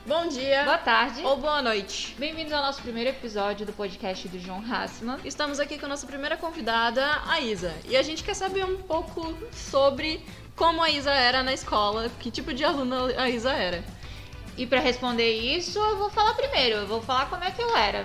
Bom dia, boa tarde ou boa noite. Bem-vindos ao nosso primeiro episódio do podcast do João Hassman. Estamos aqui com a nossa primeira convidada, a Isa. E a gente quer saber um pouco sobre como a Isa era na escola, que tipo de aluna a Isa era. E pra responder isso, eu vou falar primeiro. Eu vou falar como é que eu era.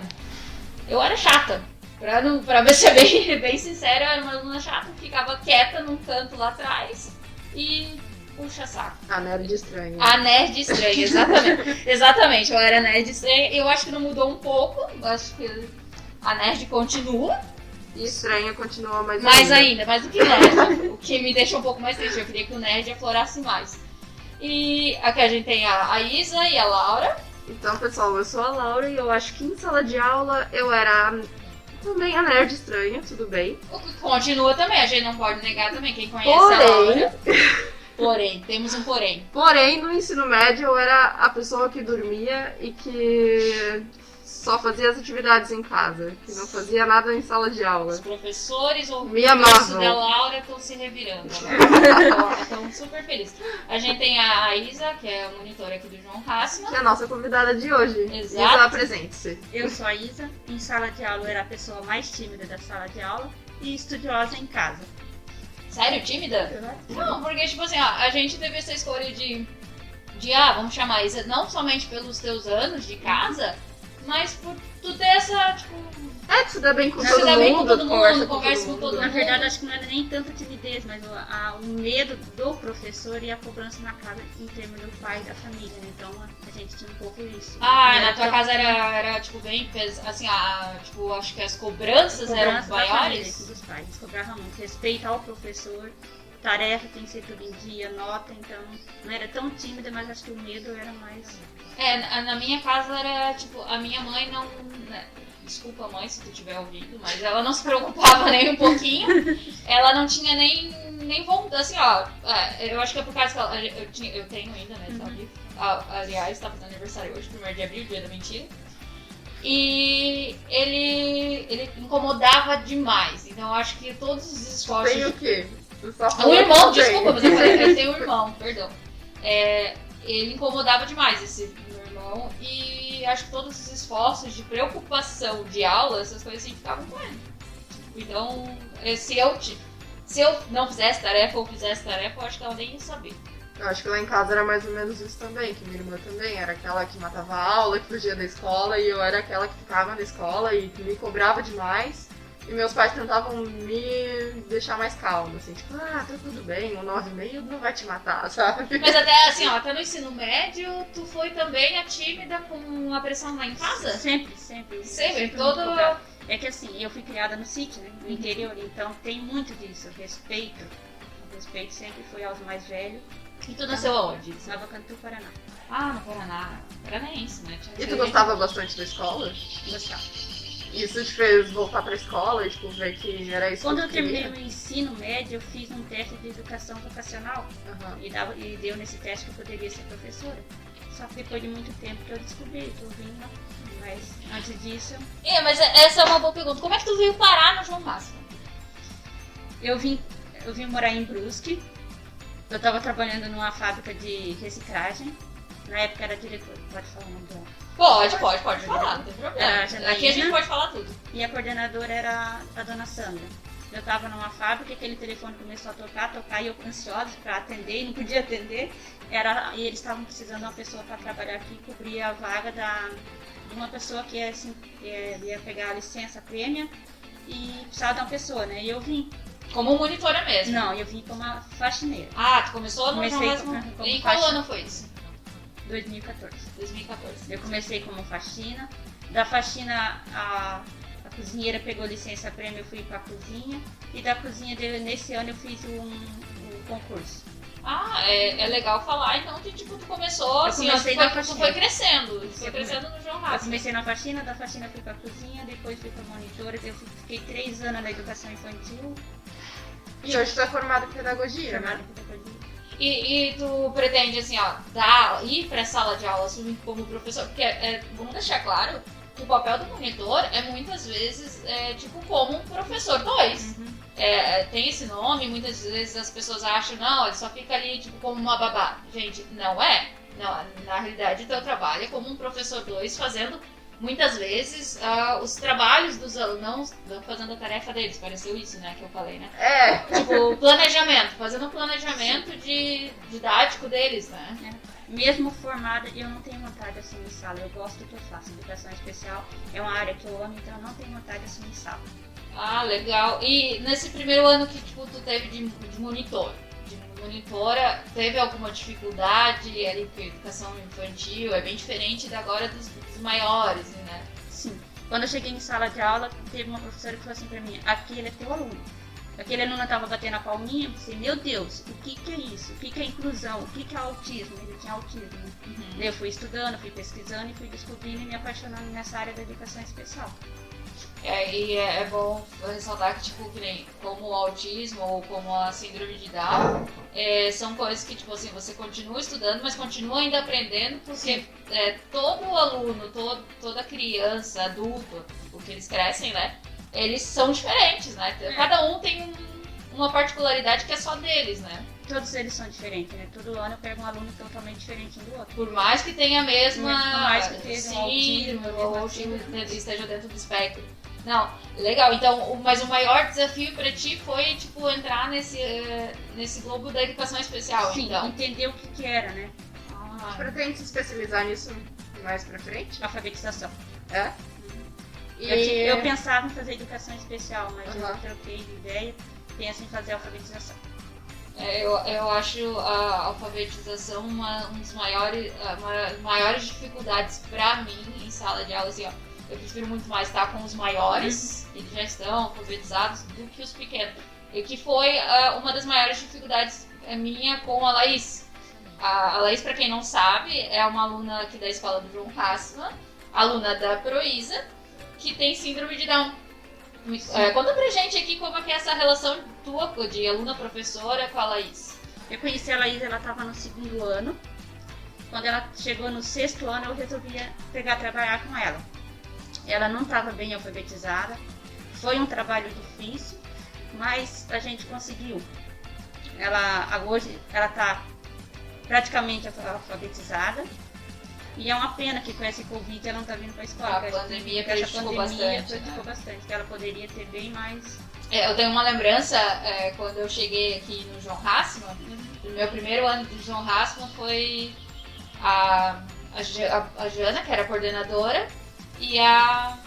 Eu era chata. Pra ser bem sincera, eu era uma aluna chata. Ficava quieta num canto lá atrás e puxa saco. A nerd estranha. A nerd estranha, exatamente. Exatamente, eu era nerd estranha. Eu acho que não mudou um pouco. Eu acho que a nerd continua. E estranha continua mais do que nerd. O que me deixa um pouco mais triste. Eu queria que o nerd aflorasse mais. E aqui a gente tem a Isa e a Laura. Então, pessoal, eu sou a Laura e eu acho que em sala de aula eu era também a nerd estranha, tudo bem. O que continua também, a gente não pode negar também. Quem conhece a Laura... Porém, temos um porém. Porém, no ensino médio eu era a pessoa que dormia e que só fazia as atividades em casa, que não fazia nada em sala de aula. Os professores ou Me o curso amavam. da Laura estão se revirando. Estão super felizes. A gente tem a Isa, que é a monitora aqui do João Hassman. Que é a nossa convidada de hoje. Exato. Isa, apresente-se. Eu sou a Isa, em sala de aula eu era a pessoa mais tímida da sala de aula e estudiosa em casa. Sério, tímida? Não, porque tipo assim, ó, a gente teve essa escolha de vamos chamar Isa, não somente pelos teus anos de casa, mas por tu ter essa, tipo... Tu se dá bem com Se todo dá mundo, bem com todo mundo, conversa com todo mundo. Na verdade, acho que não era nem tanta timidez, mas o medo do professor e a cobrança na casa em termos do pai e da família, né? Então a gente tinha um pouco isso. Na tua casa era tipo bem assim, tipo, acho que as cobranças eram da família, maiores. dos pais. Eles cobravam muito. Respeito ao professor, tarefa tem que ser tudo em dia, nota, então não era tão tímida, mas acho que o medo era mais... Na minha casa era, tipo, a minha mãe não... Né, desculpa, mãe, se tu estiver ouvindo, mas ela não se preocupava nem um pouquinho. Ela não tinha nem vontade, assim, ó... eu acho que é por causa que eu tenho ainda, né, sabe? Aliás, tá fazendo aniversário hoje, 1º de abril, dia da mentira. E ele incomodava demais. Então eu acho que todos os esforços... Tem o quê? O irmão, desculpa, mas eu falei que eu tenho um irmão, perdão. Ele incomodava demais esse meu irmão e acho que todos os esforços de preocupação de aula, essas coisas assim, ficavam com ele. Então, se eu não fizesse tarefa ou fizesse tarefa, eu acho que ela nem ia saber. Eu acho que lá em casa era mais ou menos isso também, que minha irmã também era aquela que matava a aula, que fugia da escola, e eu era aquela que ficava na escola e que me cobrava demais. E meus pais tentavam me deixar mais calma, assim, tipo, tá tudo bem, um 9,5 não vai te matar, sabe? Mas até assim, até no ensino médio, tu foi também a tímida com a pressão lá em casa? Sempre. Sempre, todo... É que assim, eu fui criada no sítio, né, no interior, então tem muito disso, respeito. O respeito sempre foi aos mais velhos. E tu nasceu aonde? Nova Cantu, Paraná. No Paraná. Paranaense, né? E tu gostava bastante da escola? Gostava. Isso te fez voltar pra escola e, tipo, ver que era isso Quando que eu tu terminei queria? o ensino médio, eu fiz um teste de educação vocacional e deu nesse teste que eu poderia ser professora. Só que depois de muito tempo que eu descobri, tô vindo, mas antes disso... Mas essa é uma boa pergunta. Como é que tu veio parar no João Hassman? Eu vim morar em Brusque. Eu tava trabalhando numa fábrica de reciclagem. Na época era diretor, pode falar o nome dela. Pode falar, não tem problema. Janaína. Aqui a gente pode falar tudo. E a coordenadora era a dona Sandra. Eu tava numa fábrica, aquele telefone começou a tocar e eu ansiosa para atender e não podia atender. E eles estavam precisando de uma pessoa para trabalhar aqui, cobrir a vaga de uma pessoa que ia pegar a licença prêmia e precisava de uma pessoa, né? E eu vim. Como monitora mesmo? Não, eu vim como uma faxineira. Tu começou no João Hassman? Em qual ano foi isso? 2014. 2014. Eu comecei como faxina. Da faxina, a cozinheira pegou licença prêmio, eu fui pra cozinha. E da cozinha, nesse ano, eu fiz um concurso. É legal falar, então, que tipo, tu começou, assim, tu foi crescendo. Tu foi crescendo no João Hassman. Eu comecei na faxina, da faxina fui pra cozinha, depois fui pra monitora. Eu fiquei 3 anos na educação infantil. E hoje tu é formada em pedagogia, Formada né? em pedagogia. E tu pretende, assim, ir pra sala de aula assumir como professor? Porque, vamos deixar claro, que o papel do monitor é muitas vezes, tipo, como um professor 2. Tem esse nome, muitas vezes as pessoas acham, não, ele só fica ali, tipo, como uma babá. Gente, não é. Não, na realidade, o teu trabalho é como um professor 2 fazendo, muitas vezes, os trabalhos dos alunos, não fazendo a tarefa deles, pareceu isso, né, que eu falei, né? Tipo, planejamento, fazendo um planejamento didático deles, né? Mesmo formada, eu não tenho vontade de assumir sala. Eu gosto do que eu faço. Educação especial é uma área que eu amo, então eu não tenho vontade de assumir sala. Ah, legal. E nesse primeiro ano que tipo, tu teve de monitora, teve alguma dificuldade ali com a educação infantil? É bem diferente da agora dos maiores, né? Sim. Quando eu cheguei em sala de aula, teve uma professora que falou assim pra mim: aquele é teu aluno. Aquele aluno estava batendo a palminha, eu pensei, meu Deus, o que é isso? O que é inclusão? O que é autismo? Ele tinha autismo. Uhum. Eu fui estudando, fui pesquisando e fui descobrindo e me apaixonando nessa área da educação especial. E é bom ressaltar que, tipo, que nem como o autismo ou como a síndrome de Down, são coisas que, tipo assim, você continua estudando, mas continua ainda aprendendo, porque todo aluno, toda criança, adulto, porque eles crescem, né? Eles são diferentes, né? Cada um tem uma particularidade que é só deles, né? Todos eles são diferentes, né? Todo ano eu pego um aluno totalmente diferente um do outro. Por mais que tenha a mesma... Por mais que tenha o autismo esteja dentro do espectro. Não, legal. Então, mas o maior desafio pra ti foi, tipo, entrar nesse globo da educação especial, sim, então. entender o que era, né? Pretende se especializar nisso mais pra frente? Alfabetização. É? Eu pensava em fazer educação especial, mas eu troquei de ideia, penso em fazer alfabetização. Eu acho a alfabetização uma das maiores dificuldades pra mim em sala de aula. Assim, ó, eu prefiro muito mais estar com os maiores, eles já estão alfabetizados, do que os pequenos. E que foi uma das maiores dificuldades minha com a Laís. A Laís, pra quem não sabe, é uma aluna aqui da escola do João Hassman, aluna da Proísa, que tem síndrome de Down. Conta pra gente aqui como é que é essa relação tua de aluna-professora com a Laís. Eu conheci a Laís, ela estava no 2º ano. Quando ela chegou no 6º ano, eu resolvi trabalhar com ela. Ela não estava bem alfabetizada, foi um trabalho difícil, mas a gente conseguiu. Hoje ela está praticamente alfabetizada. E é uma pena que com esse Covid ela não está vindo para a escola. A pandemia prejudicou bastante, que ela poderia ter bem mais... Eu tenho uma lembrança, quando eu cheguei aqui no João Hassman, no meu primeiro ano de João Hassman foi a Jana, que era a coordenadora, e a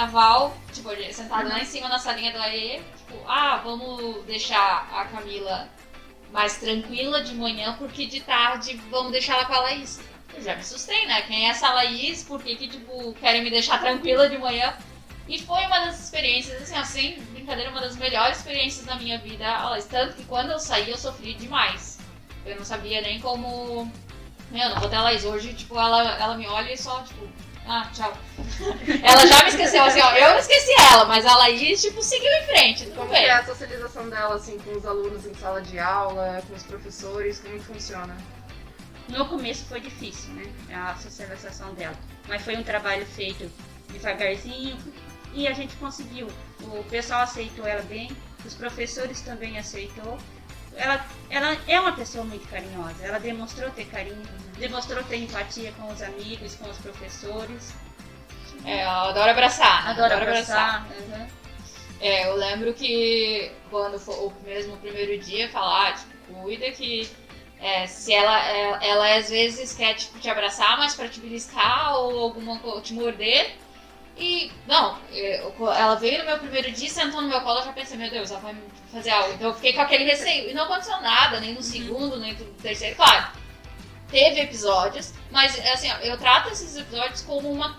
Val, tipo, sentada lá em cima na salinha do AE, tipo, vamos deixar a Camila mais tranquila de manhã, porque de tarde vamos deixar ela com a Laís. Eu já me assustei, né? Quem é essa Laís? Por que tipo, querem me deixar tranquila de manhã? E foi uma das experiências, assim, sem brincadeira, uma das melhores experiências da minha vida. Tanto que quando eu saí, eu sofri demais. Eu não sabia nem como... não vou ter a Laís. Hoje, tipo, ela me olha e só, tipo... tchau. Ela já me esqueceu, assim, eu não esqueci ela, mas a Laís, tipo, seguiu em frente. Como que é a socialização dela, assim, com os alunos em sala de aula, com os professores? Como funciona? No começo foi difícil, né? A socialização dela. Mas foi um trabalho feito devagarzinho e a gente conseguiu. O pessoal aceitou ela bem, os professores também aceitou. Ela é uma pessoa muito carinhosa. Ela demonstrou ter carinho, demonstrou ter empatia com os amigos, com os professores. Ela adora abraçar. Adora abraçar. Uhum. Eu lembro que quando foi o primeiro dia, falar, tipo, cuida que... se ela às vezes quer tipo, te abraçar, mas pra te beliscar ou te morder. E não, ela veio no meu primeiro dia, sentou no meu colo, eu já pensei, meu Deus, ela vai fazer algo. Então eu fiquei com aquele receio. E não aconteceu nada, nem no segundo, nem no terceiro. Claro, teve episódios, mas assim, eu trato esses episódios como uma...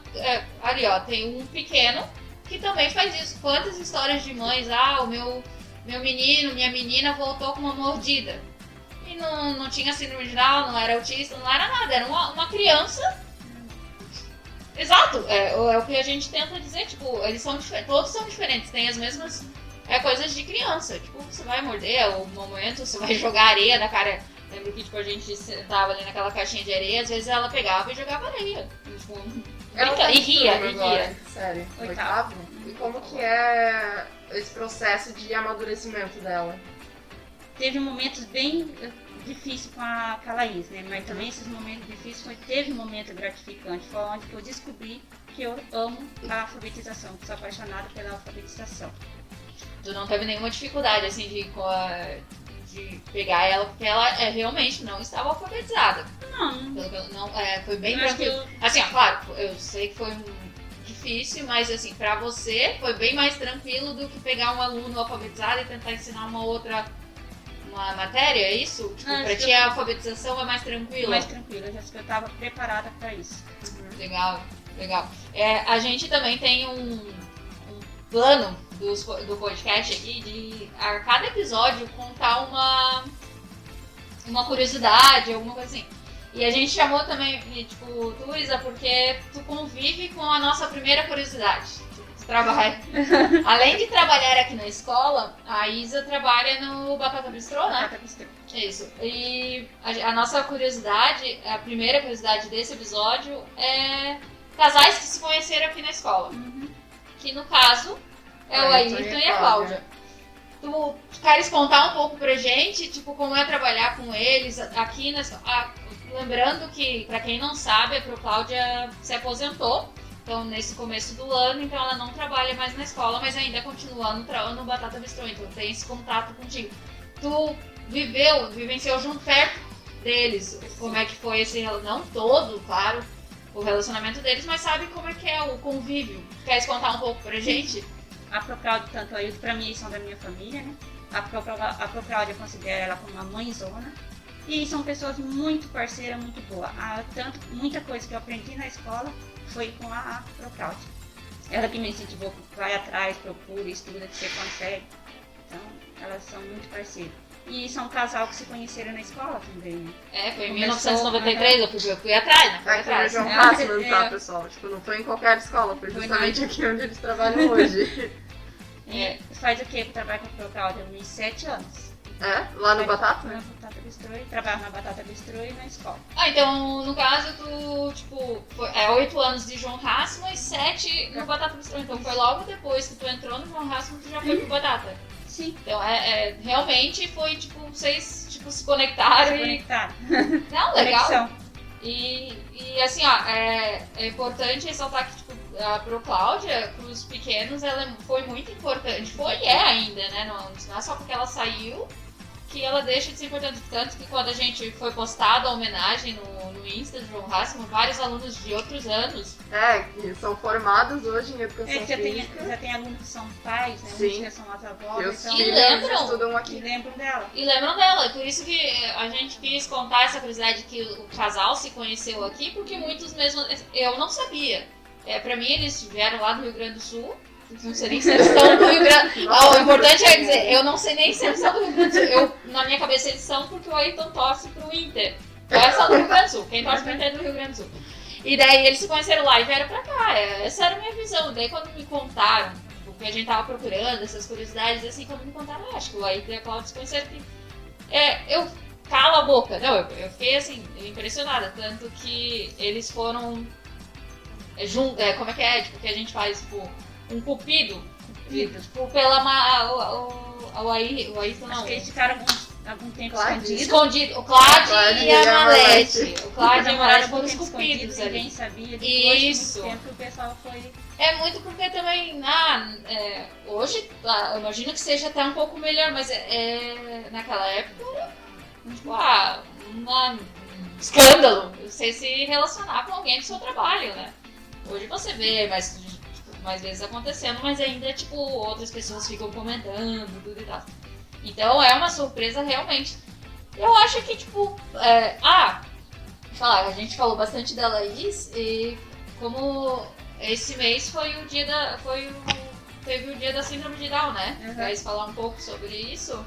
ali, ó, tem um pequeno que também faz isso. Quantas histórias de mães, o meu menino, minha menina voltou com uma mordida. E não tinha síndrome de Down, não era autista, não era nada, era uma criança. Exato, é o que a gente tenta dizer, tipo, todos são diferentes, tem as mesmas coisas de criança. Tipo, você vai morder, ou no momento você vai jogar areia na cara. Lembro que tipo, a gente sentava ali naquela caixinha de areia, às vezes ela pegava e jogava areia. Tipo, e ria. Sério, oitavo? E como que é esse processo de amadurecimento dela? Teve momentos bem difícil com a Laís, né? Mas também esses momentos difíceis teve um momento gratificante. Foi onde que eu descobri que eu amo a alfabetização, que sou apaixonada pela alfabetização. Tu não teve nenhuma dificuldade, assim, de pegar ela, porque ela realmente não estava alfabetizada. Não. Foi bem Eu acho tranquilo. Assim, ó, claro, eu sei que foi difícil, mas assim, pra você foi bem mais tranquilo do que pegar um aluno alfabetizado e tentar ensinar uma matéria, é isso? Tipo, Acho pra que ti a alfabetização é mais tranquila? Mais tranquila, já que eu estava preparada para isso. Legal, legal. A gente também tem um plano do podcast aqui de a cada episódio contar uma curiosidade, alguma coisa assim. E a gente chamou também, tipo, tu, Isa, porque tu convive com a nossa primeira curiosidade. Tu trabalha. Além de trabalhar aqui na escola, a Isa trabalha no Batata Bistrô, né? Batata Bistrô. Isso. E a nossa curiosidade, a primeira curiosidade desse episódio é casais que se conheceram aqui na escola. Uhum. Que no caso é o Ayrton e a Cláudia. Tu queres contar um pouco pra gente, tipo, como é trabalhar com eles aqui na escola? Lembrando que, pra quem não sabe, a Cláudia se aposentou. Então, nesse começo do ano, então ela não trabalha mais na escola, mas ainda continua no Batata Bistrô. Então, tem esse contato contigo. Tu vivenciou junto perto deles. Como é que foi esse relacionamento? Não todo, claro, o relacionamento deles, mas sabe como é que é o convívio. Queres contar um pouco pra gente? A Procláudia, tanto a Ilse, pra mim, eles são da minha família, né? A Procláudia eu considero ela como uma mãezona. E são pessoas muito parceiras, muito boas. Muita coisa que eu aprendi na escola foi com a Procláudia. Ela que me incentivou, vai atrás, procura, estuda, que você consegue. Então, elas são muito parceiras. E são um casal que se conheceram na escola também, né? Foi em 1993, eu fui atrás, né? Aqui no João Hassman, tá, pessoal? Tipo, não foi em qualquer escola, foi justamente aqui onde eles trabalham hoje. Faz o quê que trabalha com a Procláudia? Uns 7 anos. Lá no Batata? Na Batata Bistrô, trabalho na Batata Bistrô e na escola. Então, no caso, tu, tipo, 8 anos de João Hassman e 7 no Batata Bistrô. Então, foi logo depois que tu entrou no João Hassman que tu já foi pro Batata. Sim. Então, realmente foi, tipo, vocês, tipo, se conectaram Não, legal. Conexão. E assim, ó, é importante ressaltar que, tipo, a Procláudia, pros pequenos, ela foi muito importante. Foi e é ainda, né? Não é só porque ela saiu que ela deixa de ser importante. Tanto que quando a gente foi postado a homenagem no Insta do João Hassman, vários alunos de outros anos. Que são formados hoje em educação física. Já tem alunos que são pais, né? Sim. Que são as avós. Meus Então, filhos estudam aqui. E lembram dela. E lembram dela. Por isso que a gente quis contar essa curiosidade que o casal se conheceu aqui, porque muitos mesmo... Eu não sabia. Pra mim, eles vieram lá do Rio Grande do Sul. Não sei nem se eles estão do Rio Grande do Sul. O importante é dizer, eu não sei nem se eles são do Rio Grande do Sul. Na minha cabeça eles são porque o Ayrton torce pro Inter. É só do Rio Grande do Sul. Quem torce pro Inter é do Rio Grande do Sul. E daí eles se conheceram lá e vieram pra cá. Essa era a minha visão. Daí quando me contaram o que a gente tava procurando, essas curiosidades, assim, quando me contaram, acho que o Ayrton e a Cláudia se conheceram aqui. Eu calo a boca. Não, eu fiquei assim, impressionada. Tanto que eles foram como é que é? Tipo, que a gente faz, tipo, um cupido. Tipo, pela o Ayrton não. Acho que eles ficaram algum tempo escondido. O Cláudio e a Malete. O Cláudio e a Malete foram os cupidos ali. Ninguém sabia. Depois Isso. de muito tempo o pessoal foi... É muito porque também, hoje, eu imagino que seja até um pouco melhor, mas naquela época era, tipo, um escândalo. Você se relacionar com alguém do seu trabalho, né? Hoje você vê mais vezes acontecendo, mas ainda, tipo, outras pessoas ficam comentando, tudo e tal. Então é uma surpresa realmente. Eu acho que, tipo, a gente falou bastante da Laís e como esse mês teve o dia da síndrome de Down, né? Uhum. Queres falar um pouco sobre isso?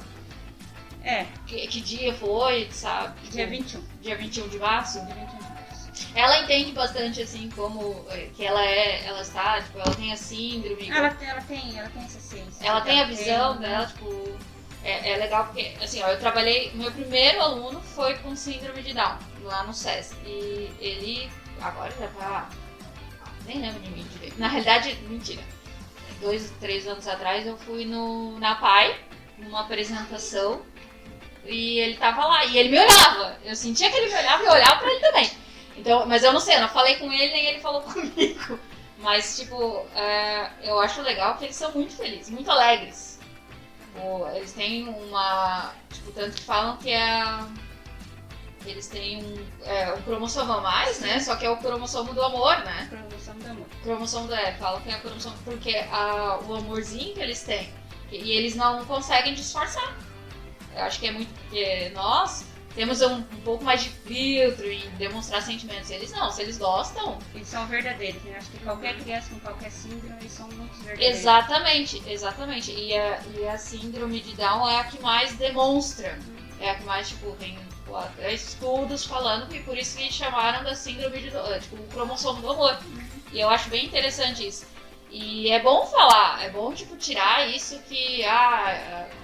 Que dia foi, sabe? Dia 21. Dia 21 de março? Dia 21 de março. Ela entende bastante, assim, como que ela está, tipo, ela tem a síndrome. Ela tem essa ciência. Ela tem a visão dela, tipo, é legal porque, assim, eu trabalhei, meu primeiro aluno foi com síndrome de Down, lá no SESC, e ele agora já tá, nem lembro de mim direito, na realidade, mentira, 2, 3 anos atrás eu fui na PAI, numa apresentação, e ele tava lá, e ele me olhava. Eu sentia que ele me olhava e eu olhava pra ele também. Então, mas eu não sei, eu não falei com ele, nem ele falou comigo. Mas, tipo, eu acho legal que eles são muito felizes, muito alegres. Eles têm uma... Tipo, tanto que falam que eles têm um cromossomo a mais, né? Só que é o cromossomo do amor, né? Cromossomo do amor. Cromossomo do falam que é o cromossomo porque o amorzinho que eles têm e eles não conseguem disfarçar. Eu acho que é muito porque nós temos um pouco mais de filtro em demonstrar sentimentos. Eles não, se eles gostam. Eles são verdadeiros, né? Acho que qualquer criança com qualquer síndrome, eles são muito verdadeiros. Exatamente. E a síndrome de Down é a que mais demonstra. É a que mais, tipo, tem estudos falando que por isso que chamaram da síndrome de Down, tipo, o cromossomo do amor. E eu acho bem interessante isso. E é bom falar, é bom, tipo, tirar isso que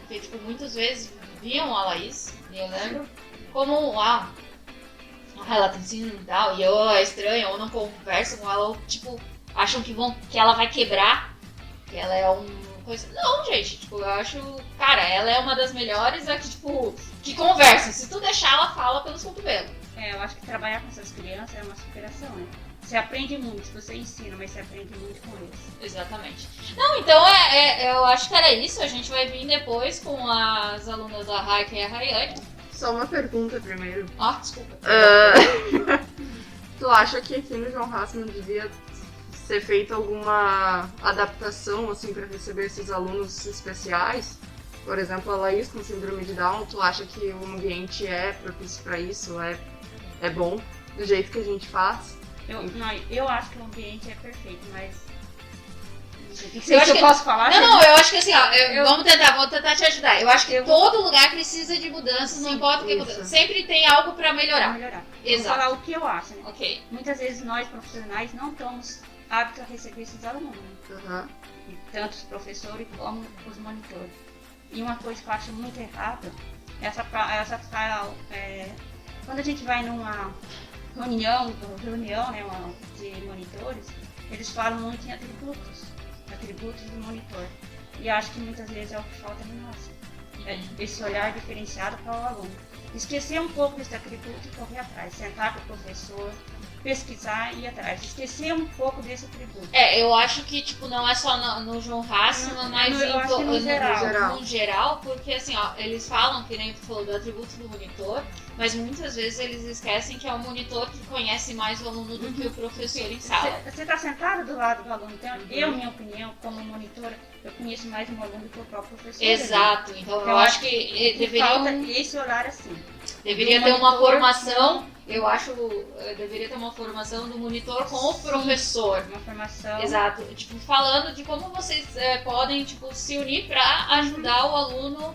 tipo, muitas vezes viam a Laís, e eu lembro, como, ela tem síndrome de Down, e é estranha, ou não conversam com ela, ou, tipo, acham que ela vai quebrar, que ela é coisa... Não, gente, tipo, eu acho, cara, ela é uma das melhores, que conversa. Se tu deixar, ela fala pelos cotovelos. Eu acho que trabalhar com essas crianças é uma superação, né? Você aprende muito, você ensina, mas você aprende muito com eles. Exatamente. Não, então eu acho que era isso. A gente vai vir depois com as alunas da Raika e a Rayane. Só uma pergunta primeiro. Desculpa. Tu acha que aqui no João Hassmann devia ser feita alguma adaptação, assim, para receber esses alunos especiais? Por exemplo, a Laís com síndrome de Down, tu acha que o ambiente é propício para isso? É bom do jeito que a gente faz? Eu acho que o ambiente é perfeito, mas... Não sei se eu posso falar. Não, eu acho que assim, vou tentar te ajudar. Eu acho que todo lugar precisa de mudanças, não importa o que mudança. Sempre tem algo para melhorar. Exato. Vou falar o que eu acho, né? Ok. Muitas vezes nós, profissionais, não estamos aptos a receber esses alunos, né? Tanto os professores como os monitores. E uma coisa que eu acho muito errada, quando a gente vai numa reunião né, de monitores, eles falam muito em atributos do monitor. E acho que muitas vezes é o que falta em nós. Esse olhar diferenciado para o aluno. Esquecer um pouco desse atributo e correr atrás. Sentar com o professor, pesquisar e ir atrás. Esquecer um pouco desse atributo. Eu acho que tipo, não é só no João Hassmann, mas no geral, porque assim, eles falam, que nem tu falou, do atributo do monitor, mas muitas vezes eles esquecem que é o monitor que conhece mais o aluno do que o professor em sala. Você está sentado do lado do aluno, então, minha opinião, como monitora, eu conheço mais um aluno do que o próprio professor. Exato, então eu acho que deveria... Falta esse olhar assim. Deveria ter uma formação, eu acho, deveria ter uma formação do monitor com o professor. Uma formação. Exato, tipo, falando de como vocês podem, tipo, se unir para ajudar o aluno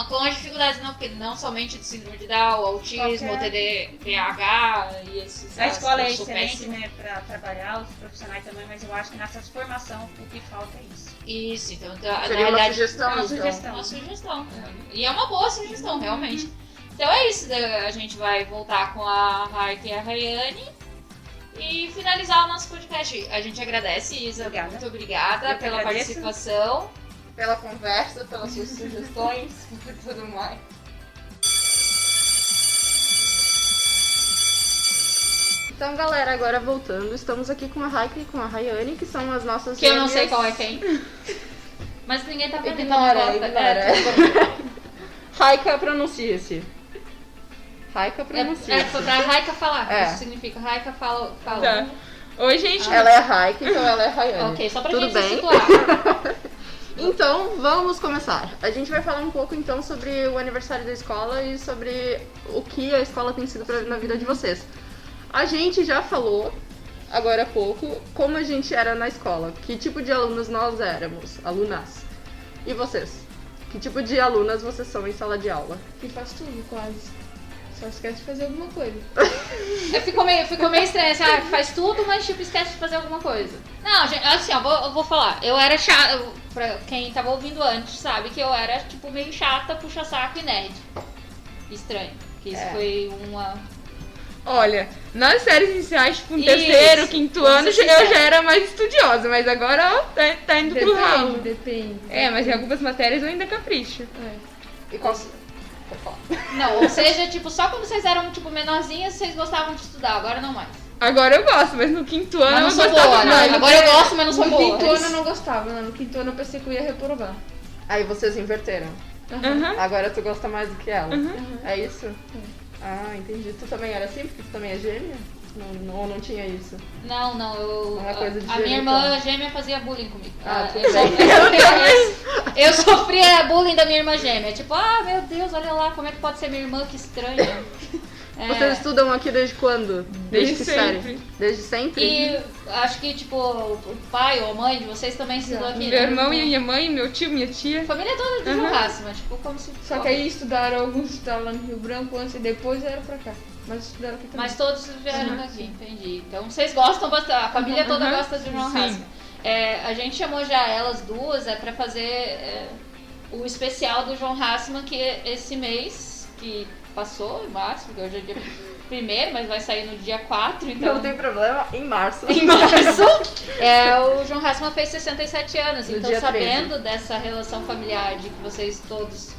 com as dificuldades, não somente de síndrome de Down, autismo, TDAH e esses... A escola é excelente, né, para trabalhar, os profissionais também, mas eu acho que nessas formações o que falta é isso. Isso, então, seria uma sugestão, Uma sugestão. E é uma boa sugestão, realmente. Então é isso, a gente vai voltar com a Raika e a Rayane e finalizar o nosso podcast. A gente agradece, Isa, muito obrigada pela participação. Pela conversa, pelas suas sugestões e tudo mais. Então, galera, agora voltando, estamos aqui com a Raika e com a Rayane, que são as nossas Que eu não sei qual é quem. Mas ninguém tá vendo. Ignora. Raika, pronuncia-se. Raika, pronuncia-se. Foi pra Raika falar. Isso significa Raika fala. Tá. Oi, gente. Ela é a Raika, então ela é a Rayane. Ok, só pra Tudo gente bem? se situar. Então, vamos começar. A gente vai falar um pouco, então, sobre o aniversário da escola e sobre o que a escola tem sido na vida de vocês. A gente já falou, agora há pouco, como a gente era na escola. Que tipo de alunos nós éramos, alunas. E vocês? Que tipo de alunas vocês são em sala de aula? Que faz tudo, quase. Só esquece de fazer alguma coisa. Ficou meio estranho, assim, faz tudo, mas tipo, esquece de fazer alguma coisa. Não, gente, assim, eu vou falar. Eu era chata, pra quem tava ouvindo antes sabe que eu era, tipo, meio chata, puxa-saco e nerd. Estranho. Que isso foi uma... Olha, nas séries iniciais, tipo, no terceiro, quinto ano, eu já era mais estudiosa, mas agora ó, tá indo pro ralo. Depende. Mas em algumas matérias eu ainda capricho. E qual... Não, ou seja, tipo, só quando vocês eram, tipo, menorzinhas, vocês gostavam de estudar, agora não mais. Agora eu gosto, mas no quinto ano Mas não eu sou gostava boa, né? mais. Agora eu gosto, mas não sou no boa. quinto ano eu não gostava, né? No quinto ano eu pensei que eu ia reprovar. Aí vocês inverteram. Aham. Agora tu gosta mais do que ela. Uhum. É isso? Ah, entendi. Tu também era assim? Porque tu também é gêmea? Não tinha isso. Não, eu. Não é coisa de a minha gêmeo, irmã gêmea fazia bullying comigo. Ah, tudo eu, bem. eu sofria bullying da minha irmã gêmea. Tipo, meu Deus, olha lá, como é que pode ser minha irmã, que estranha. Vocês estudam aqui desde quando? Desde que sempre. série? Desde sempre? E acho que, tipo, o pai ou a mãe de vocês também estudou aqui, Meu né? irmão e minha mãe, meu tio, minha tia. Família toda de Uhum. Johassima, tipo, como se. Só que aí estudaram, alguns estudaram lá no Rio Branco antes e depois vieram pra cá. Mas estudaram aqui também. Mas todos vieram daqui, entendi. Então vocês gostam bastante, a família toda Uhum. gosta de João Sim. Hassima. A gente chamou já elas duas pra fazer o especial do João Hassima, que esse mês que passou, em março, porque hoje é dia 1º, mas vai sair no dia 4, então. Não tem problema, em março. Em março, o João Hassima fez 67 anos, No então dia sabendo dessa relação familiar de que vocês todos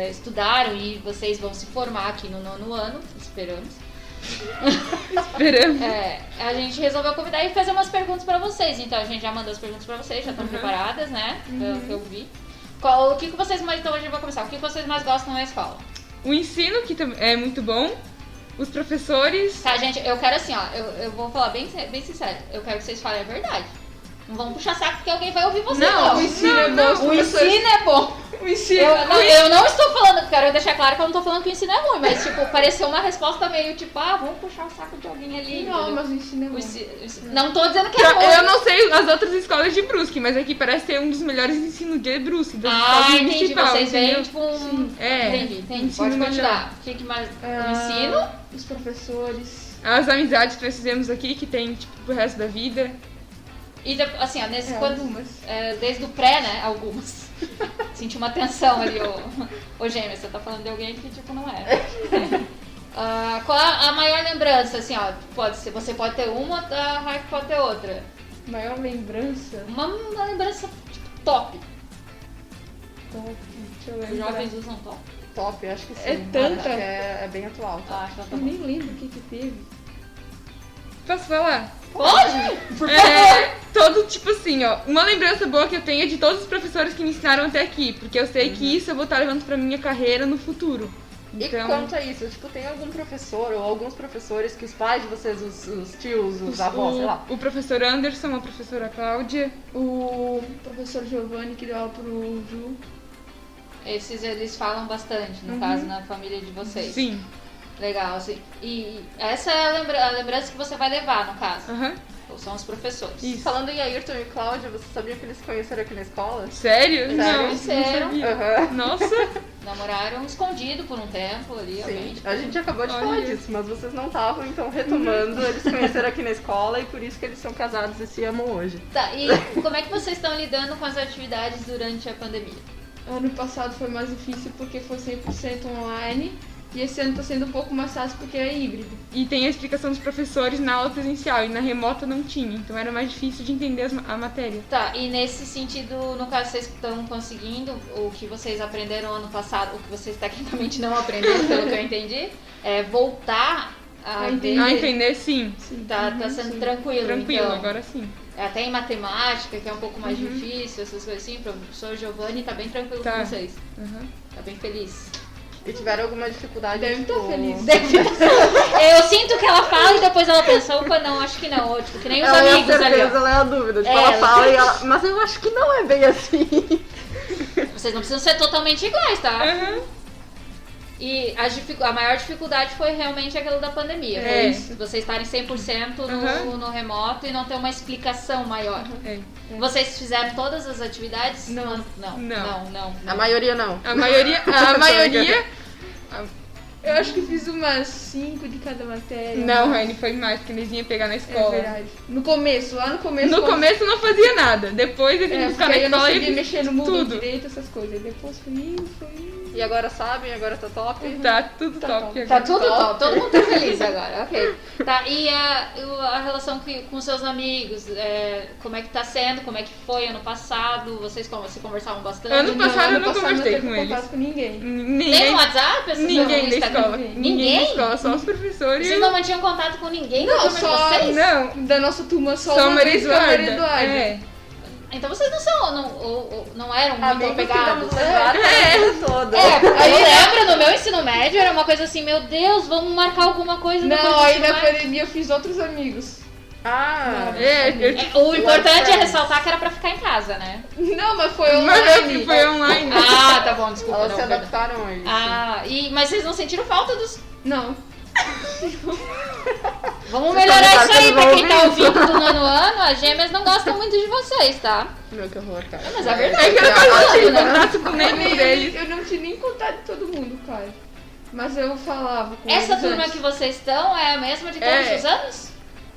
estudaram e vocês vão se formar aqui no 9º ano, esperamos. Esperamos. A gente resolveu convidar e fazer umas perguntas pra vocês. Então a gente já mandou as perguntas pra vocês, já estão preparadas, né? Pelo que eu vi. O que vocês mais. Então a gente vai começar. O que vocês mais gostam na escola? O ensino, que é muito bom. Os professores. Tá, gente, eu quero assim, ó. Eu vou falar bem sincero. Eu quero que vocês falem a verdade. Não vamos puxar saco porque alguém vai ouvir vocês, não. O ensino é bom. Os O professores- ensino é bom. O ensino. Eu não estou falando, quero deixar claro que eu não tô falando que o ensino é ruim, mas tipo, pareceu uma resposta meio tipo, vamos puxar o saco de alguém ali. Não, entendeu? mas o ensino é bom. Não tô dizendo que é ruim. Eu não sei as outras escolas de Brusque, mas aqui parece ser um dos melhores ensinos de Brusque. Das escolas Entendi. municipais, Vocês veem, entendeu? tipo, um. É. Entendi. Ensino Pode continuar. O que mais? O ensino? Os professores. As amizades que nós fizemos aqui, que tem, tipo, pro resto da vida. E assim, ó, Algumas. desde o pré, né? Algumas. Senti uma tensão ali, ô gêmea, você tá falando de alguém que tipo não é. Qual a maior lembrança, assim, ó? Você pode ter uma, a Raik pode ter outra. Maior lembrança. Uma lembrança tipo, top. Top. Deixa eu Os lembrar. jovens usam top. Top, acho que sim. É tanta. Acho que é bem atual. Tá? Acho que ela tá Eu bom. nem lembro o que teve. Posso falar? Pode? Por favor. Todo tipo assim, ó. Uma lembrança boa que eu tenho é de todos os professores que me ensinaram até aqui. Porque eu sei que isso eu vou estar levando pra minha carreira no futuro. Então, E quanto a isso, tipo, tem algum professor ou alguns professores que os pais de vocês, os tios, os avós, sei lá, o professor Anderson, a professora Cláudia, o professor Giovanni que deu aula pro Ju. Esses eles falam bastante, no caso, na família de vocês. Sim. Legal, assim. E essa é a lembrança que você vai levar, no caso. Aham. Ou são os professores. Isso. Falando em Ayrton e Cláudia, você sabia que eles se conheceram aqui na escola? Sério? Não, não Conheceram. sabia. Aham. Nossa. Namoraram escondido por um tempo ali, Sim, alguém. a gente acabou de falar Olha. disso, mas vocês não estavam, então retomando, eles se conheceram aqui na escola e por isso que eles são casados e se amam hoje. Tá, e como é que vocês estão lidando com as atividades durante a pandemia? Ano passado foi mais difícil porque foi 100% online. E esse ano tá sendo um pouco mais fácil porque é híbrido. E tem a explicação dos professores na aula presencial e na remota não tinha. Então era mais difícil de entender a matéria. Tá, e nesse sentido, no caso, vocês estão conseguindo o que vocês aprenderam ano passado, o que vocês tecnicamente não aprenderam, pelo que eu entendi, é voltar a ver. entender sim. Tá sendo tranquilo, Tranquilo, então. agora sim. Até em matemática, que é um pouco mais difícil, essas coisas assim, o professor Giovanni tá bem tranquilo Tá. com vocês. Aham. Tá bem feliz. E tiveram alguma dificuldade? Deve tipo... estar feliz. Eu sinto que ela fala e depois ela pensa, opa, não, acho que não. Ou, tipo, que nem os Ela é a amigos ali, certeza, ó. ela é a dúvida. Tipo, É, ela ela- fala e ela... Mas eu acho que não é bem assim. Vocês não precisam ser totalmente iguais, tá? Aham. E a maior dificuldade foi realmente aquilo da pandemia. Foi É. isso. Vocês estarem 100% Aham. no remoto e não ter uma explicação maior. É. Vocês fizeram todas as atividades? Não. Não. A maioria não. A maioria. A maioria. Eu acho que fiz umas 5 de cada matéria. Não, Raine, foi mais, porque eles iam pegar na escola. É verdade. No começo, lá no começo. No começo eu não fazia nada. Depois eu tive que É, ficar porque na eu não escola sabia e mexer no Moodle tudo. direito, essas coisas. Depois foi indo. E agora sabem, agora tá top. Tá tudo top Tá agora. tudo top, todo mundo tá feliz agora, ok. Tá, e a relação com seus amigos, como é que tá sendo, como é que foi ano passado, vocês se conversavam bastante? Ano passado eu não passado conversei teve com eles. contato com ninguém. Nem Ninguém, no WhatsApp? Essas ninguém coisas da no Instagram? escola. Ninguém da escola, só os professores. Vocês não mantinham contato com ninguém da Não, turma só- de vocês? Não, Da nossa turma só só uma Maria vez com a Maria Eduarda. Eduarda. É. Então vocês não eram muito Amigos que apegados? vamos levar a vida toda. Porque eu lembro no meu ensino médio era uma coisa assim, meu Deus, vamos marcar alguma coisa depois Não, do aí ensino na médio. pandemia eu fiz outros amigos. Ah, O importante é ressaltar que era pra ficar em casa, né? Não, mas foi Mas online. foi online. Ah, tá bom, desculpa. elas Não, se perdão. adaptaram a isso. Mas vocês não sentiram falta dos... Não. Vamos Vocês melhorar estão isso aí ligado pra que quem eu tá vou ouvir. ouvindo do nono ano. As gêmeas não gostam muito de vocês, tá? Meu, que horror, cara. Mas é verdade. É que eu não falando, tive né? contato com nenhum deles. Eu não tinha nem contato de todo mundo, cara. Mas eu falava com Essa eles turma antes. que vocês estão é a mesma de todos É. os anos?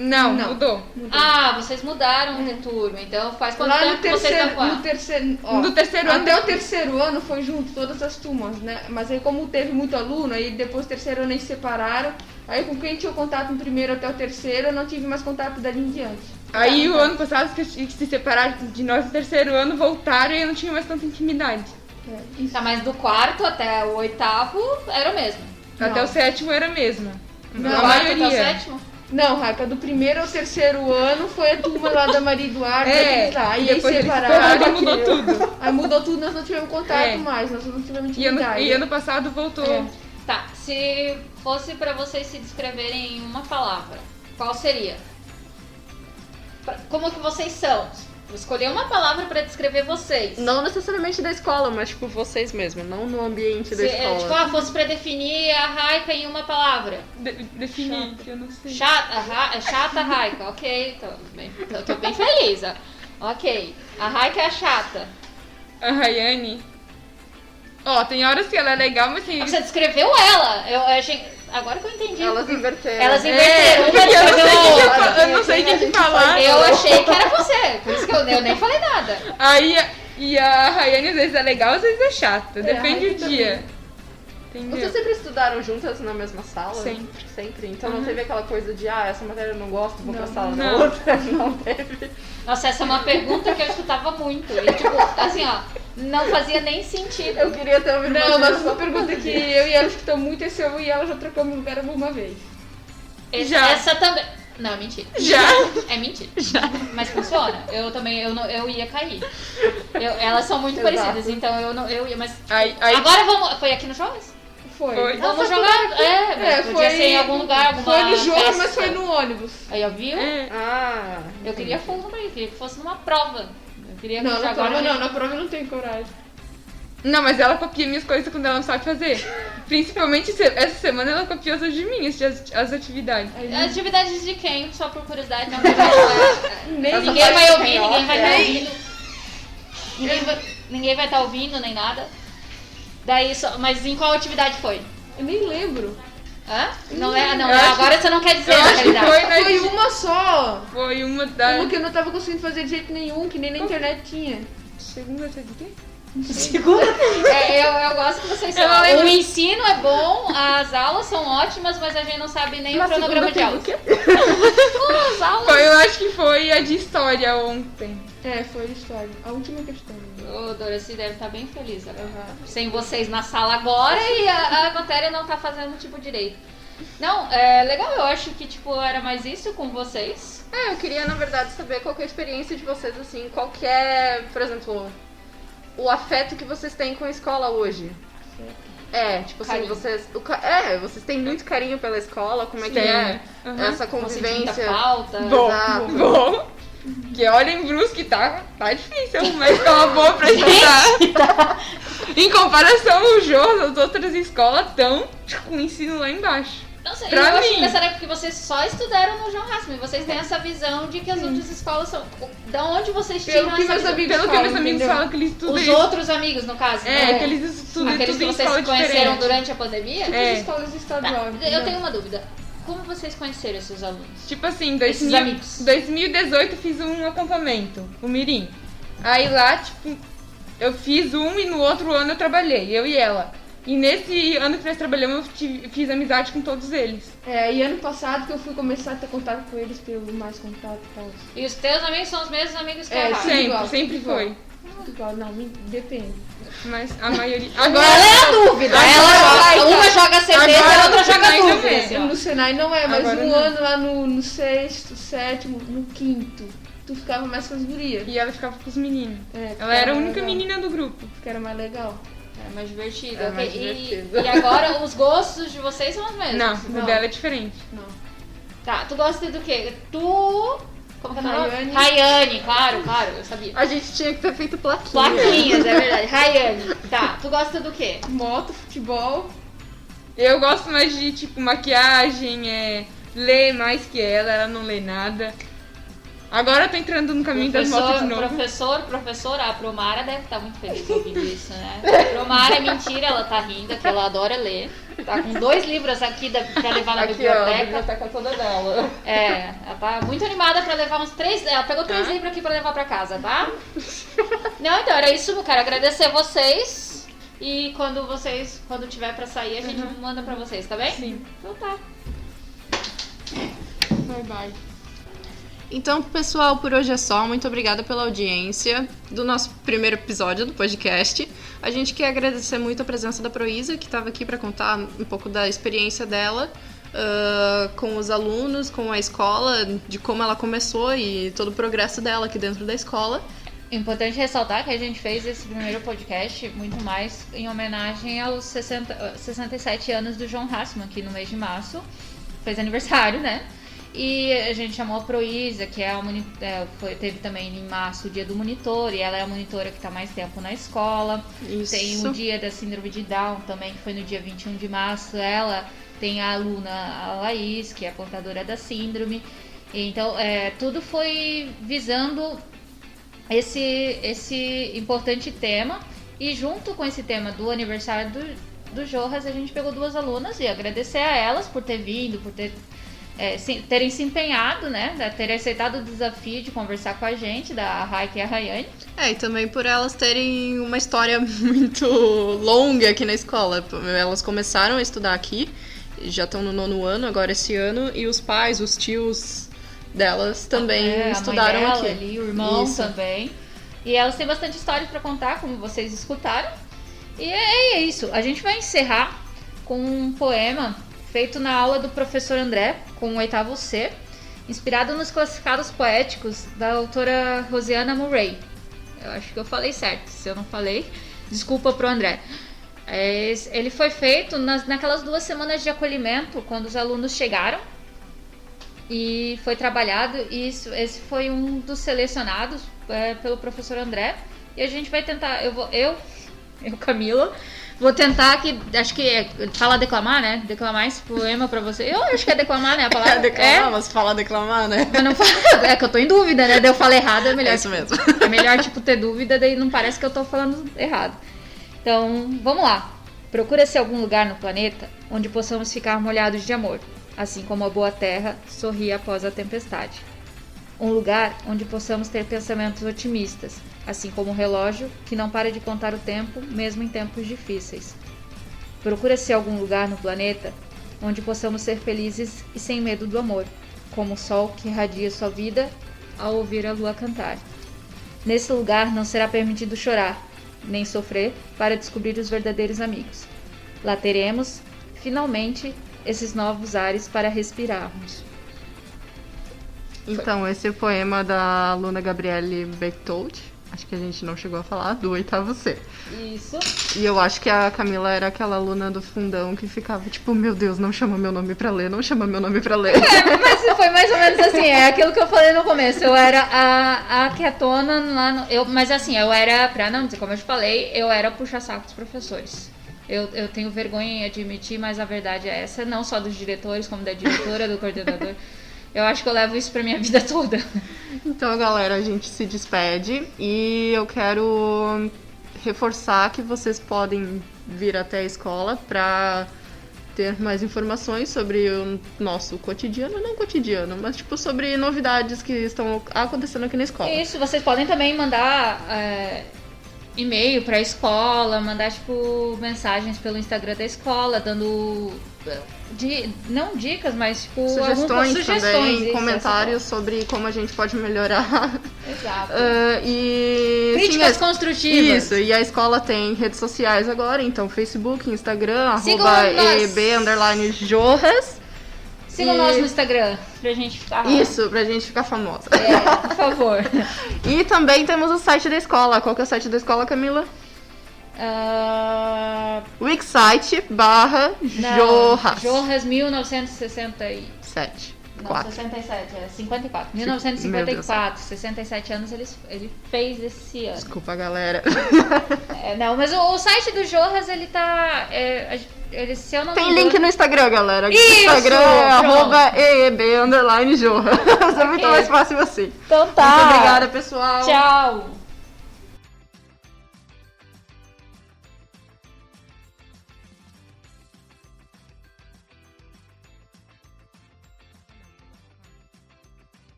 Não, Não. mudou. Ah, vocês mudaram de turma. Então faz quanto Lá tempo no que vocês estão terceiro, com no terceiro, ó, No terceiro ano. até o terceiro ano foi junto, todas as turmas, né? Mas aí como teve muito aluno, aí depois do terceiro ano eles separaram. Aí com quem tinha contato no primeiro até o terceiro, eu não tive mais contato dali em diante. Aí o ano passado que se separaram de nós no terceiro ano, voltaram e eu não tinha mais tanta intimidade. É, isso. Tá, mas do quarto até o oitavo era o mesmo. Até Não. o sétimo era a mesma. Não, a Do quarto até o maioria. sétimo? Não, Raika, do primeiro ao terceiro ano foi a turma lá da Maria Eduarda, É, lá. e E aí depois eles separaram. separaram e mudou tudo. Aí mudou tudo, nós não tivemos contato É. mais, nós não tivemos E ano, intimidade. e ano passado voltou. É. Tá, se fosse pra vocês se descreverem em uma palavra, qual seria? Como que vocês são? Vou escolher uma palavra pra descrever vocês. Não necessariamente da escola, mas tipo vocês mesmos, não no ambiente da Se, escola. fosse pra definir a Raika em uma palavra. Definir, que eu não sei. Chata Raika, ok, tô bem feliz. Ó. Ok, a Raika é a chata. A Rayane. Ó, tem horas que ela é legal, mas tem. Você descreveu ela. Eu achei. Agora que eu entendi. Elas inverteram. Elas inverteram, uma porque eu não descreveu sei a o que outra. eu não sei o que falar. Eu achei que era você, por isso que eu nem falei nada. Aí, e a Rayane às vezes é legal, às vezes é chata. a Depende Rayane do dia. Entendeu? Vocês sempre estudaram juntas na mesma sala? Sempre. Sempre. Então não teve aquela coisa de, essa matéria eu não gosto, vou pra sala da Não. outra. Não teve. Nossa, essa é uma pergunta que eu escutava muito. E tipo, assim, ó, não fazia nem sentido. Eu queria ter ouvido Não, vocês mas só uma pergunta que eu e ela escutamos muito é se eu e ela já trocamos lugar alguma vez. Já. Essa também. Não, é mentira. Já. É mentira. Mas funciona. Eu também, eu ia cair. Elas são muito Exato. parecidas, então eu ia, mas. Aí, Agora vamos. Foi aqui no Jones? Foi. Vamos jogar. Mas podia ser em algum lugar, alguma Foi no jogo, festa. mas foi no ônibus. Aí, ó, viu? É. Ah. Eu queria fundo pra isso, queria que fosse numa prova. Eu queria que Não, na agora prova não, na prova eu não tenho coragem. Não, mas ela copia minhas coisas quando ela não sabe fazer. Principalmente essa semana ela copiou as de mim, as atividades. Aí, Atividades de quem? Só por curiosidade, não. nem Essa Ninguém parte vai do ouvir, canhote, ninguém vai estar é. ouvindo. Ninguém vai estar ouvindo, nem nada. Daí, mas em qual atividade foi? eu nem lembro. Hã? Não é, não. Eu acho Agora você não quer dizer eu na acho que realidade. foi, Foi uma só. Foi uma da Uma que eu não tava conseguindo fazer de jeito nenhum, que nem na internet tinha. segunda, sabe de quê? Eu gosto que vocês Eu não são. lembro. O ensino é bom, as aulas são ótimas, mas a gente não sabe nem o cronograma de aulas. As aulas. Foi, eu acho que foi a de história ontem. É, foi a história. A última questão. Ô, Doraci deve estar bem feliz agora. Sem vocês na sala agora e a matéria não tá fazendo tipo direito. Não, é legal, eu acho que tipo era mais isso com vocês. Eu queria, na verdade, saber qual que é a experiência de vocês, assim, qual que é, por exemplo, o afeto que vocês têm com a escola hoje. Tipo assim, Carinho. vocês têm muito carinho pela escola, como é que Sim. é Uhum. essa Não senti muita convivência? falta. Bom, Exato. bom. Que olha em Brusque tá difícil arrumar uma escola boa pra estudar. Em comparação ao Jô, as outras escolas estão com o ensino lá embaixo. Não sei, Pra eu acho mim. engraçado porque vocês só estudaram no João Rasmus. Vocês têm essa visão de que as outras escolas são. Da onde vocês tiram Pelo que essa meus visão? amigos Pelo que meus amigos entendeu? falam que eles estudam Os isso. outros amigos, no caso. né? Que eles estudam Aqueles tudo que em vocês escola conheceram diferente. durante a pandemia? É. As escolas Tá, estaduais. eu tenho uma dúvida. Como vocês conheceram esses alunos? Tipo assim, Esses amigos. 2018 eu fiz um acampamento, o Mirim. Aí lá, tipo, eu fiz um e no outro ano eu trabalhei, eu e ela. E nesse ano que nós trabalhamos, fiz amizade com todos eles. E ano passado que eu fui começar a ter contato com eles, ter mais contato e tal. E os teus amigos são os mesmos amigos que a Rafa? Sempre foi. Igual, não, depende. Mas a maioria... Agora é a dúvida. Uma joga certeza e a outra joga Senai não dúvida. é. assim, ó. No Senai não é, mas Agora um não. ano lá no sexto, sétimo, no quinto, tu ficava mais com as gurias. E ela ficava com os meninos. Porque Ela era a mais única legal. menina do grupo. Porque era mais legal. É mais divertido. É ok. mais divertido. E agora os gostos de vocês são os mesmos? Não, o dela é diferente. Não. Tá, tu gosta do quê? Como que é o nome? Rayane. Rayane, claro, eu sabia. A gente tinha que ter feito plaquinha. Plaquinhas, é verdade. Rayane. Tá, tu gosta do quê? Moto, futebol. Eu gosto mais de, tipo, maquiagem, ler mais que ela não lê nada. Agora eu tô entrando no caminho das motos de novo. Professora, a Promara deve estar muito feliz ouvindo isso, né? Promara é mentira, ela tá rindo, que ela adora ler. Tá com 2 livros aqui pra levar na Aqui, ó, a biblioteca. biblioteca toda dela. Ela tá muito animada pra levar uns 3. Ela pegou 3 livros aqui pra levar pra casa, tá? Não, então era isso, eu quero agradecer vocês. E quando tiver pra sair, a gente manda pra vocês, tá bem? Sim. Então tá. Bye, bye. Então, pessoal, por hoje é só. Muito obrigada pela audiência do nosso primeiro episódio do podcast. A gente quer agradecer muito a presença da Proísa, que estava aqui para contar um pouco da experiência dela com os alunos, com a escola, de como ela começou e todo o progresso dela aqui dentro da escola. Importante ressaltar que a gente fez esse primeiro podcast muito mais em homenagem aos 67 anos do João Hassman, que no mês de março fez aniversário, né? E a gente chamou a Proísa, que teve também em março o dia do monitor, e ela é a monitora que está mais tempo na escola. Isso. Tem o dia da síndrome de Down também, que foi no dia 21 de março. Ela tem a aluna, a Laís, que é a portadora da síndrome. Então, tudo foi visando esse importante tema. E junto com esse tema do aniversário do Jonas, a gente pegou 2 alunas e agradecer a elas por ter vindo, por terem se empenhado, né? Terem aceitado o desafio de conversar com a gente, da Raik e a Rayane. E também por elas terem uma história muito longa aqui na escola. Elas começaram a estudar aqui, já estão no 9º ano agora esse ano, e os pais, os tios delas também estudaram a mãe dela, aqui. Ali, o irmão Isso. também. E elas têm bastante história para contar, como vocês escutaram. E é isso. A gente vai encerrar com um poema feito na aula do professor André, com o 8º C, inspirado nos classificados poéticos da autora Rosiana Murray. Eu acho que eu falei certo. Se eu não falei, desculpa pro André. Ele foi feito naquelas 2 semanas de acolhimento, quando os alunos chegaram. E foi trabalhado, e esse foi um dos selecionados pelo professor André. E a gente vai tentar, eu Camila, vou tentar aqui, acho que fala declamar, né? Declamar esse poema pra você. Eu acho que é declamar, né? A palavra Declamar, mas fala declamar, né? Mas não fala, que eu tô em dúvida, né? Daí eu falo errado, é melhor. É isso mesmo. É melhor, ter dúvida, daí não parece que eu tô falando errado. Então, vamos lá. Procura-se algum lugar no planeta onde possamos ficar molhados de amor, assim como a boa terra sorri após a tempestade. Um lugar onde possamos ter pensamentos otimistas, assim como o relógio que não para de contar o tempo, mesmo em tempos difíceis. Procura-se algum lugar no planeta onde possamos ser felizes e sem medo do amor, como o sol que irradia sua vida ao ouvir a lua cantar. Nesse lugar não será permitido chorar, nem sofrer para descobrir os verdadeiros amigos. Lá teremos, finalmente, esses novos ares para respirarmos. Então, esse é o poema da aluna Gabriele Bechtold. Acho que a gente não chegou a falar, do 8º C. Isso. E eu acho que a Camila era aquela aluna do fundão que ficava tipo, meu Deus, não chama meu nome pra ler, não chama meu nome pra ler. Mas foi mais ou menos assim, é aquilo que eu falei no começo. Eu era a quietona lá no... Mas assim, eu era, pra não dizer como eu te falei, eu era puxa-saco dos professores. Eu tenho vergonha em admitir, mas a verdade é essa, não só dos diretores, como da diretora, do coordenador. Eu acho que eu levo isso pra minha vida toda. Então, galera, a gente se despede e eu quero reforçar que vocês podem vir até a escola pra ter mais informações sobre o nosso cotidiano, não cotidiano, mas tipo sobre novidades que estão acontecendo aqui na escola. Isso, vocês podem também mandar e-mail pra escola, mandar, tipo, mensagens pelo Instagram da escola, dando... não dicas, mas, tipo... Sugestões também, isso, comentários sobre como a gente pode melhorar. Exato. E... Críticas sim, construtivas. Isso, e a escola tem redes sociais agora, então Facebook, Instagram, Sigam @EB_Jorras. Sigam nós no Instagram, pra gente ficar... Isso, pra gente ficar famosa. Por favor. E também temos o site da escola. Qual que é o site da escola, Camila? Wixsite/Jorras. Jorras 1967. 4. 54. Meu 1954. 67 anos ele fez esse ano. Desculpa, galera. Não, mas o site do Jorras, ele tá... se eu não me Tem engano- link no Instagram, galera. Isso, Instagram pronto. @EEB_Jorras. É muito mais fácil assim. Então tá. Muito obrigada, pessoal. Tchau.